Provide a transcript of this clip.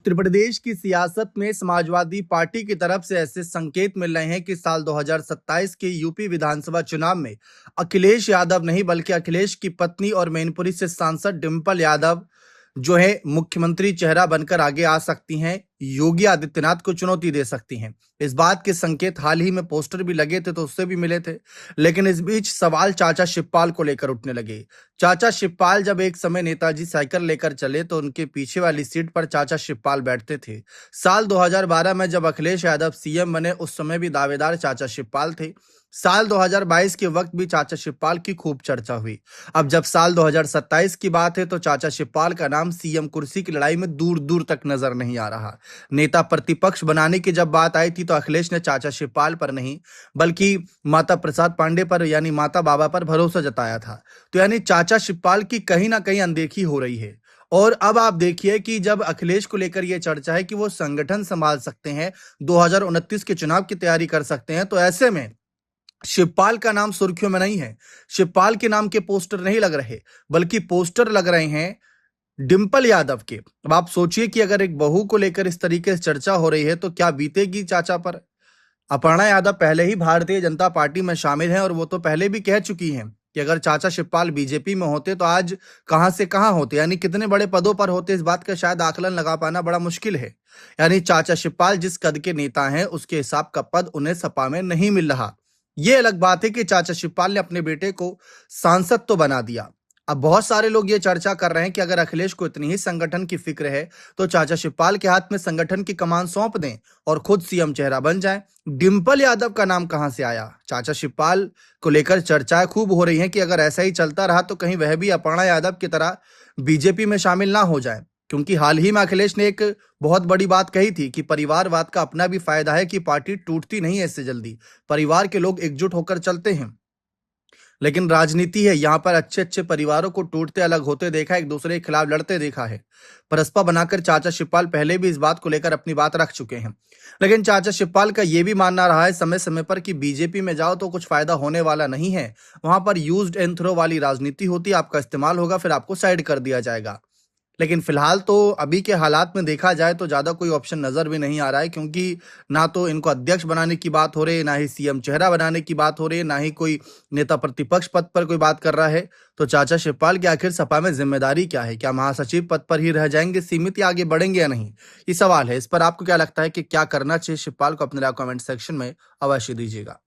उत्तर प्रदेश की सियासत में समाजवादी पार्टी की तरफ से ऐसे संकेत मिल रहे हैं कि साल 2027 के यूपी विधानसभा चुनाव में अखिलेश यादव नहीं बल्कि अखिलेश की पत्नी और मैनपुरी से सांसद डिंपल यादव जो है मुख्यमंत्री चेहरा बनकर आगे आ सकती हैं, योगी आदित्यनाथ को चुनौती दे सकती हैं। इस बात के संकेत हाल ही में पोस्टर भी लगे थे तो उससे भी मिले थे। लेकिन इस बीच सवाल चाचा शिवपाल को लेकर उठने लगे। चाचा शिवपाल जब एक समय नेताजी साइकिल लेकर चले तो उनके पीछे वाली सीट पर चाचा शिवपाल बैठते थे। साल 2012 में जब अखिलेश यादव सीएम बने उस समय भी दावेदार चाचा शिवपाल थे। साल 2022 के वक्त भी चाचा शिवपाल की खूब चर्चा हुई। अब जब साल 2027 की बात है तो चाचा शिवपाल का नाम सीएम कुर्सी की लड़ाई में दूर दूर तक नजर नहीं आ रहा। नेता प्रतिपक्ष बनाने की जब बात आई थी तो अखिलेश ने चाचा शिवपाल पर नहीं बल्कि माता प्रसाद पांडे पर यानी माता बाबा पर भरोसा जताया था। तो यानी चाचा शिवपाल की कहीं ना कहीं अनदेखी हो रही है। और अब आप देखिए कि जब अखिलेश को लेकर यह चर्चा है कि वो संगठन संभाल सकते हैं, 2029 के चुनाव की तैयारी कर सकते हैं, तो ऐसे में शिवपाल का नाम सुर्खियों में नहीं है। शिवपाल के नाम के पोस्टर नहीं लग रहे बल्कि पोस्टर लग रहे हैं डिंपल यादव के। अब आप सोचिए कि अगर एक बहू को लेकर इस तरीके से चर्चा हो रही है तो क्या बीतेगी चाचा पर। अपर्णा यादव पहले ही भारतीय जनता पार्टी में शामिल हैं और वो तो पहले भी कह चुकी हैं कि अगर चाचा शिवपाल बीजेपी में होते तो आज कहां से कहां होते, यानी कितने बड़े पदों पर होते, इस बात का शायद आकलन लगा पाना बड़ा मुश्किल है। यानी चाचा शिवपाल जिस कद के नेता हैं उसके हिसाब का पद उन्हें सपा में नहीं मिल रहा। ये अलग बात है कि चाचा शिवपाल ने अपने बेटे को सांसद तो बना दिया। अब बहुत सारे लोग ये चर्चा कर रहे हैं कि अगर अखिलेश को इतनी ही संगठन की फिक्र है तो चाचा शिवपाल के हाथ में संगठन की कमान सौंप दें और खुद सीएम चेहरा बन जाएं। डिंपल यादव का नाम कहां से आया? चाचा शिवपाल को लेकर चर्चाएं खूब हो रही हैं कि अगर ऐसा ही चलता रहा तो कहीं वह भी अपर्णा यादव की तरह बीजेपी में शामिल ना हो जाए। क्योंकि हाल ही में अखिलेश ने एक बहुत बड़ी बात कही थी कि परिवारवाद का अपना भी फायदा है कि पार्टी टूटती नहीं है इससे जल्दी, परिवार के लोग एकजुट होकर चलते हैं। लेकिन राजनीति है, यहाँ पर अच्छे अच्छे परिवारों को टूटते अलग होते देखा, एक दूसरे के खिलाफ लड़ते देखा है। परस्पर बनाकर चाचा शिवपाल पहले भी इस बात को लेकर अपनी बात रख चुके हैं। लेकिन चाचा शिवपाल का यह भी मानना रहा है समय समय पर कि बीजेपी में जाओ तो कुछ फायदा होने वाला नहीं है, वहां पर यूज्ड एंड थ्रो वाली राजनीति होती है, आपका इस्तेमाल होगा फिर आपको साइड कर दिया जाएगा। लेकिन फिलहाल तो अभी के हालात में देखा जाए तो ज्यादा कोई ऑप्शन नजर भी नहीं आ रहा है, क्योंकि ना तो इनको अध्यक्ष बनाने की बात हो रही है, ना ही सीएम चेहरा बनाने की बात हो रही है, ना ही कोई नेता प्रतिपक्ष पद पर कोई बात कर रहा है। तो चाचा शिवपाल की आखिर सपा में जिम्मेदारी क्या है? क्या महासचिव पद पर ही रह जाएंगे सीमित या आगे बढ़ेंगे या नहीं, ये सवाल है। इस पर आपको क्या लगता है कि क्या करना चाहिए शिवपाल को? अपने कमेंट सेक्शन में अवश्य दीजिएगा।